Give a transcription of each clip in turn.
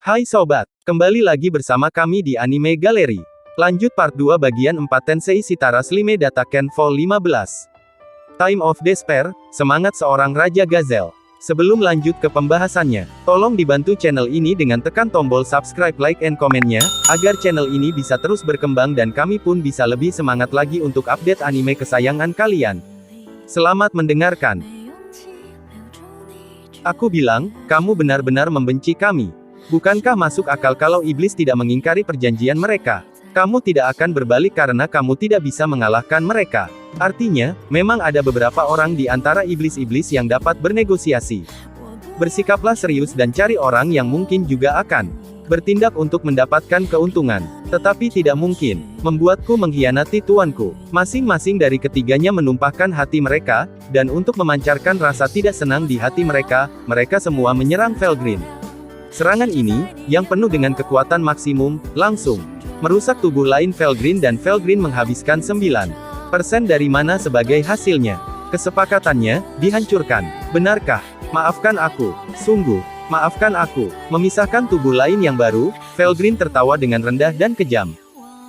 Hai sobat, kembali lagi bersama kami di Anime Gallery. Lanjut part 2 bagian 4 Tensei Shitara Slime Dataken Vol 15. Time of Despair, semangat seorang Raja Gazelle. Sebelum lanjut ke pembahasannya, tolong dibantu channel ini dengan tekan tombol subscribe, like, and komennya, agar channel ini bisa terus berkembang dan kami pun bisa lebih semangat lagi untuk update anime kesayangan kalian. Selamat mendengarkan. Aku bilang, kamu benar-benar membenci kami. Bukankah masuk akal kalau iblis tidak mengingkari perjanjian mereka? Kamu tidak akan berbalik karena kamu tidak bisa mengalahkan mereka. Artinya, memang ada beberapa orang di antara iblis-iblis yang dapat bernegosiasi. Bersikaplah serius dan cari orang yang mungkin juga akan bertindak untuk mendapatkan keuntungan. Tetapi tidak mungkin membuatku mengkhianati tuanku. Masing-masing dari ketiganya menumpahkan hati mereka, dan untuk memancarkan rasa tidak senang di hati mereka, mereka semua menyerang Felgreen. Serangan ini, yang penuh dengan kekuatan maksimum, langsung merusak tubuh lain Felgreen dan Felgreen menghabiskan 9% dari mana sebagai hasilnya. Kesepakatannya, dihancurkan. Benarkah? Maafkan aku. Sungguh. Maafkan aku. Memisahkan tubuh lain yang baru, Felgreen tertawa dengan rendah dan kejam.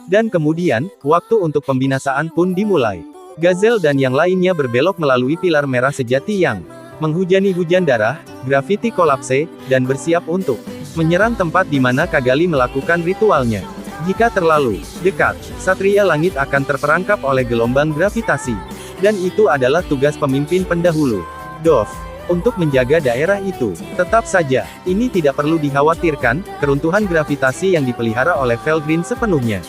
Dan kemudian, waktu untuk pembinasaan pun dimulai. Gazelle dan yang lainnya berbelok melalui pilar merah sejati yang menghujani hujan darah, grafiti kolapse, dan bersiap untuk menyerang tempat di mana Kagali melakukan ritualnya. Jika terlalu dekat, Satria Langit akan terperangkap oleh gelombang gravitasi. Dan itu adalah tugas pemimpin pendahulu, Dove, untuk menjaga daerah itu. Tetap saja, ini tidak perlu dikhawatirkan, keruntuhan gravitasi yang dipelihara oleh Felgreen sepenuhnya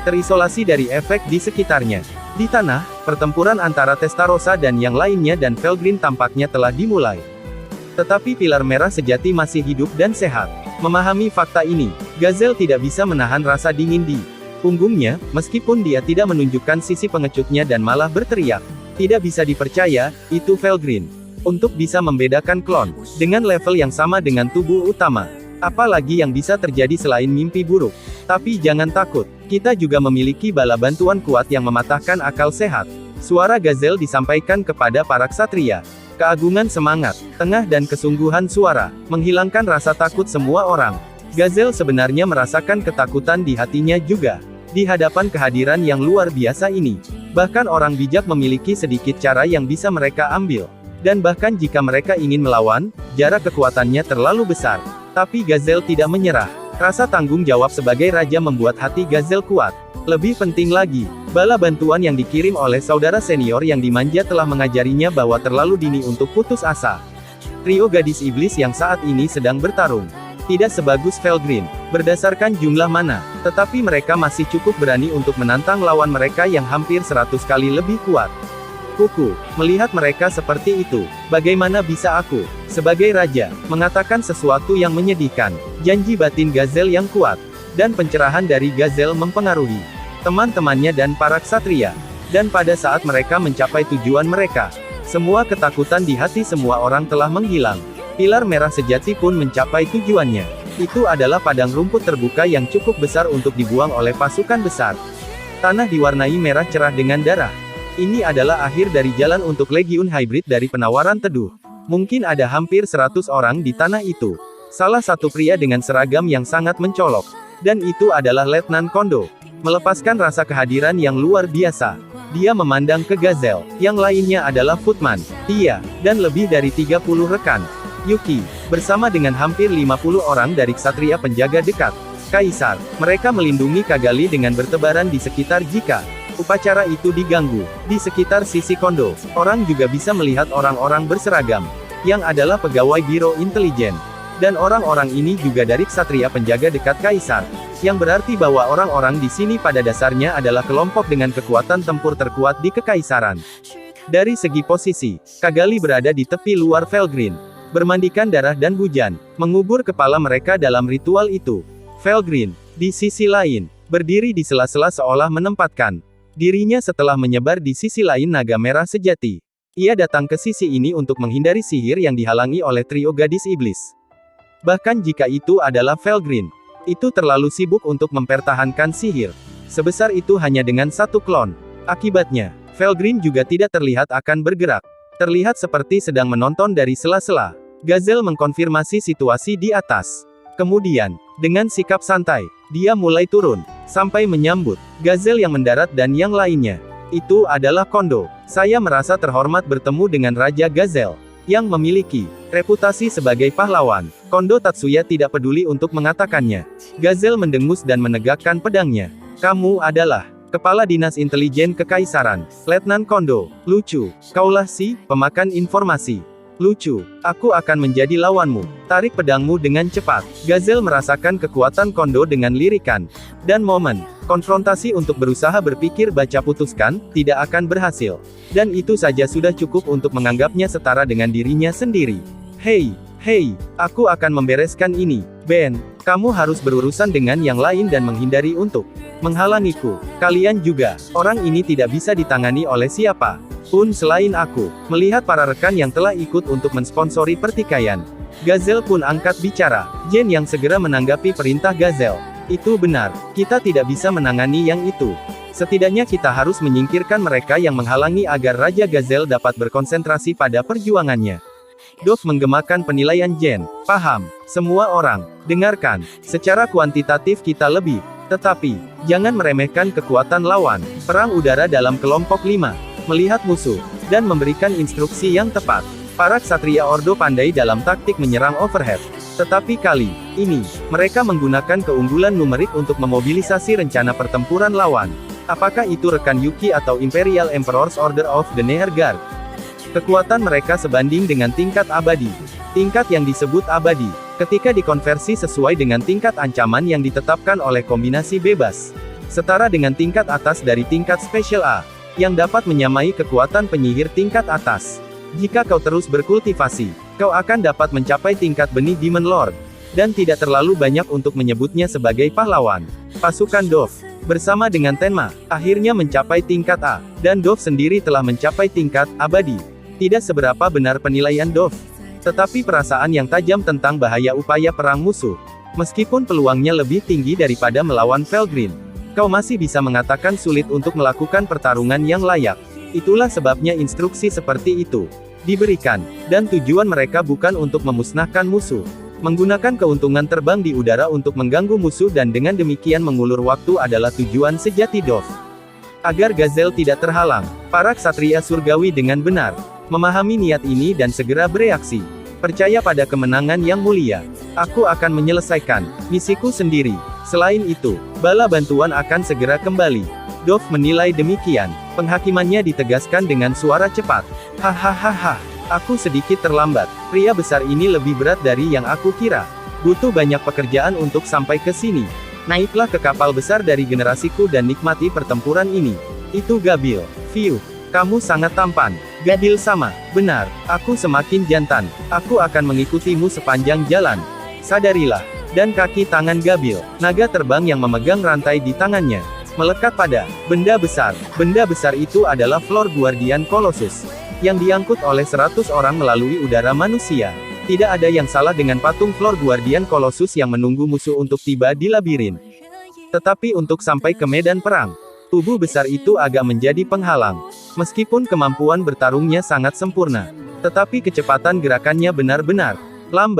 terisolasi dari efek di sekitarnya. Di tanah, pertempuran antara Testarossa dan yang lainnya dan Felgreen tampaknya telah dimulai. Tetapi pilar merah sejati masih hidup dan sehat. Memahami fakta ini, Gazelle tidak bisa menahan rasa dingin di punggungnya, meskipun dia tidak menunjukkan sisi pengecutnya dan malah berteriak. Tidak bisa dipercaya, itu Felgreen. Untuk bisa membedakan klon dengan level yang sama dengan tubuh utama. Apalagi yang bisa terjadi selain mimpi buruk. Tapi jangan takut, kita juga memiliki bala bantuan kuat yang mematahkan akal sehat. Suara Gazelle disampaikan kepada para ksatria. Keagungan semangat, tengah dan kesungguhan suara, menghilangkan rasa takut semua orang. Gazelle sebenarnya merasakan ketakutan di hatinya juga. Di hadapan kehadiran yang luar biasa ini. Bahkan orang bijak memiliki sedikit cara yang bisa mereka ambil. Dan bahkan jika mereka ingin melawan, jarak kekuatannya terlalu besar. Tapi Gazelle tidak menyerah. Rasa tanggung jawab sebagai raja membuat hati Gazelle kuat. Lebih penting lagi, bala bantuan yang dikirim oleh saudara senior yang dimanja telah mengajarinya bahwa terlalu dini untuk putus asa. Trio gadis iblis yang saat ini sedang bertarung. Tidak sebagus Felgreen, berdasarkan jumlah mana, tetapi mereka masih cukup berani untuk menantang lawan mereka yang hampir 100 kali lebih kuat. Kuku, melihat mereka seperti itu, bagaimana bisa aku, sebagai raja, mengatakan sesuatu yang menyedihkan. Janji batin Gazelle yang kuat, dan pencerahan dari Gazelle mempengaruhi teman-temannya dan para ksatria. Dan pada saat mereka mencapai tujuan mereka, semua ketakutan di hati semua orang telah menghilang. Pilar merah sejati pun mencapai tujuannya. Itu adalah padang rumput terbuka yang cukup besar untuk dibuang oleh pasukan besar. Tanah diwarnai merah cerah dengan darah. Ini adalah akhir dari jalan untuk Legiun Hybrid dari penawaran teduh. Mungkin ada hampir 100 orang di tanah itu. Salah satu pria dengan seragam yang sangat mencolok. Dan itu adalah Letnan Kondo. Melepaskan rasa kehadiran yang luar biasa. Dia memandang ke Gazelle. Yang lainnya adalah Footman, Tia, dan lebih dari 30 rekan. Yuki, bersama dengan hampir 50 orang dari ksatria penjaga dekat Kaisar. Mereka melindungi Kagali dengan bertebaran di sekitar jika upacara itu diganggu. Di sekitar sisi Kondo, orang juga bisa melihat orang-orang berseragam, yang adalah pegawai Biro Intelijen. Dan orang-orang ini juga dari ksatria penjaga dekat Kaisar, yang berarti bahwa orang-orang di sini pada dasarnya adalah kelompok dengan kekuatan tempur terkuat di Kekaisaran. Dari segi posisi, Kagali berada di tepi luar Felgreen, bermandikan darah dan hujan, mengubur kepala mereka dalam ritual itu. Felgreen, di sisi lain, berdiri di sela-sela seolah menempatkan dirinya setelah menyebar di sisi lain naga merah sejati. Ia datang ke sisi ini untuk menghindari sihir yang dihalangi oleh trio gadis iblis. Bahkan jika itu adalah Felgreen, itu terlalu sibuk untuk mempertahankan sihir sebesar itu hanya dengan satu klon. Akibatnya, Felgreen juga tidak terlihat akan bergerak. Terlihat seperti sedang menonton dari sela-sela. Gazelle mengkonfirmasi situasi di atas. Kemudian, dengan sikap santai, dia mulai turun, sampai menyambut Gazelle yang mendarat dan yang lainnya. Itu adalah Kondo. Saya merasa terhormat bertemu dengan Raja Gazelle, yang memiliki reputasi sebagai pahlawan. Kondo Tatsuya tidak peduli untuk mengatakannya. Gazelle mendengus dan menegakkan pedangnya. Kamu adalah Kepala Dinas Intelijen Kekaisaran, Letnan Kondo. Lucu, kaulah si pemakan informasi. Lucu, aku akan menjadi lawanmu. Tarik pedangmu dengan cepat. Gazelle merasakan kekuatan Kondo dengan lirikan. Dan momen konfrontasi untuk berusaha berpikir baca putuskan, tidak akan berhasil. Dan itu saja sudah cukup untuk menganggapnya setara dengan dirinya sendiri. Hei, aku akan membereskan ini. Ben, kamu harus berurusan dengan yang lain dan menghindari untuk menghalangiku. Kalian juga, orang ini tidak bisa ditangani oleh siapa pun selain aku. Melihat para rekan yang telah ikut untuk mensponsori pertikaian, Gazelle pun angkat bicara. Jen yang segera menanggapi perintah Gazelle. Itu benar, kita tidak bisa menangani yang itu. Setidaknya kita harus menyingkirkan mereka yang menghalangi agar Raja Gazelle dapat berkonsentrasi pada perjuangannya. Dove menggemakan penilaian Jen. Paham, semua orang, dengarkan, secara kuantitatif kita lebih. Tetapi, jangan meremehkan kekuatan lawan. Perang udara dalam kelompok 5. Melihat musuh, dan memberikan instruksi yang tepat. Para ksatria Ordo pandai dalam taktik menyerang overhead. Tetapi kali ini, mereka menggunakan keunggulan numerik untuk memobilisasi rencana pertempuran lawan. Apakah itu rekan Yuki atau Imperial Emperor's Order of the Neher Guard? Kekuatan mereka sebanding dengan tingkat abadi. Tingkat yang disebut abadi, ketika dikonversi sesuai dengan tingkat ancaman yang ditetapkan oleh kombinasi bebas, setara dengan tingkat atas dari tingkat Special A, yang dapat menyamai kekuatan penyihir tingkat atas. Jika kau terus berkultivasi, kau akan dapat mencapai tingkat benih Demon Lord, dan tidak terlalu banyak untuk menyebutnya sebagai pahlawan. Pasukan Dove, bersama dengan Tenma, akhirnya mencapai tingkat A, dan Dove sendiri telah mencapai tingkat abadi. Tidak seberapa benar penilaian Dove, tetapi perasaan yang tajam tentang bahaya upaya perang musuh. Meskipun peluangnya lebih tinggi daripada melawan Felgrin, kau masih bisa mengatakan sulit untuk melakukan pertarungan yang layak. Itulah sebabnya instruksi seperti itu diberikan, dan tujuan mereka bukan untuk memusnahkan musuh. Menggunakan keuntungan terbang di udara untuk mengganggu musuh dan dengan demikian mengulur waktu adalah tujuan sejati Dove. Agar Gazelle tidak terhalang, para ksatria surgawi dengan benar memahami niat ini dan segera bereaksi. Percaya pada kemenangan yang mulia. Aku akan menyelesaikan misiku sendiri. Selain itu, bala bantuan akan segera kembali. Dove menilai demikian. Penghakimannya ditegaskan dengan suara cepat. Hahaha, aku sedikit terlambat. Pria besar ini lebih berat dari yang aku kira. Butuh banyak pekerjaan untuk sampai ke sini. Naiklah ke kapal besar dari generasiku dan nikmati pertempuran ini. Itu Gabil. View. Kamu sangat tampan. Gabil sama. Benar, aku semakin jantan. Aku akan mengikutimu sepanjang jalan. Sadarilah. Dan kaki tangan Gabil, naga terbang yang memegang rantai di tangannya, melekat pada benda besar. Benda besar itu adalah Floor Guardian Colossus, yang diangkut oleh 100 orang melalui udara manusia. Tidak ada yang salah dengan patung Floor Guardian Colossus yang menunggu musuh untuk tiba di labirin. Tetapi untuk sampai ke medan perang, tubuh besar itu agak menjadi penghalang. Meskipun kemampuan bertarungnya sangat sempurna, tetapi kecepatan gerakannya benar-benar lambat.